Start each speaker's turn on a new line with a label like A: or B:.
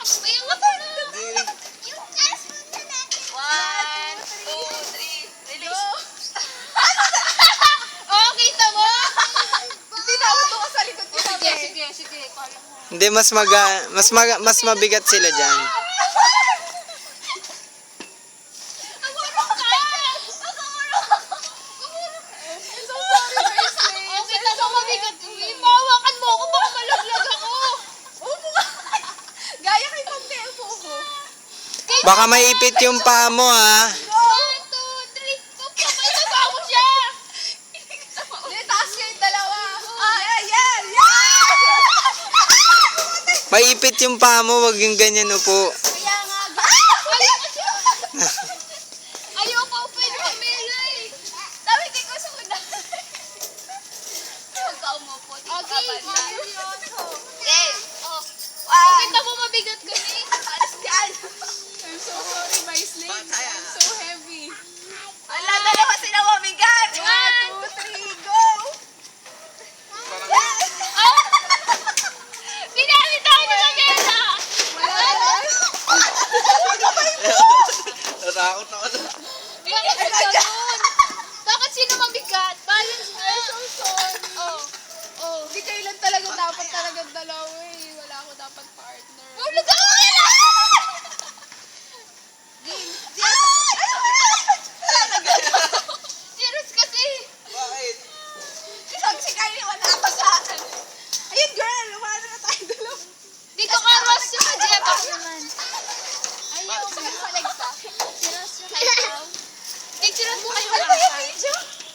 A: May yung mata na. Yung ass mo na natin. 1, 2, 3. Release.
B: Oh, kita mo?
C: Tinawag ko sa likod ko.
B: Sige. Kaya mo.
D: Hindi, mas mabigat sila dyan.
B: Gumurong ka!
C: I'm so sorry, Maisley.
B: Oh, kita mo mabigat. Imawakan mo ako, baka malaglag ako.
C: Upo ka. Gaya kay Pag Tempo ko.
D: Baka maipit yung paa mo, ha?
B: 1, 2, 3. Kapag mo siya.
C: Hindi, taas kayong dalawa. Yeah.
D: Maipit yung paa mo, wag yung ganyan upo.
C: Kaya nga,
B: Ayaw pa pwede pamela eh.
C: sabi di ko sa una.
A: Huwag ka umupo.
B: Okay,
C: Seryoso.
A: Okay.
B: Oh.
A: One.
B: Kita mo mabigat kami.
A: Alas yan.
C: I'm so sorry, Maisley. I'm so heavy.
A: Ala, dalawa sila mabigat.
C: 1, 2, 3, go!
B: Pinamit ako ni Pamela.
C: Wala na.
D: Natakot ako.
B: Bakit ganun? Bakit sino mabigat? Balance mo.
C: I'm so sorry.
B: Oh.
C: Hindi kayo lang talaga dapat talaga dalawa eh. Wala ako dapat partner.
B: Hulog ako! Serious kasi.
D: Bakit?
C: Isang sikay wala pa sa akin. Ayun girl, umano na tayo dalawa.
B: Dito ka, Ross, yung Jepas naman.
C: Ayaw, sa legs ah.
B: Si Ross yung kay Pao. Picture mo kayo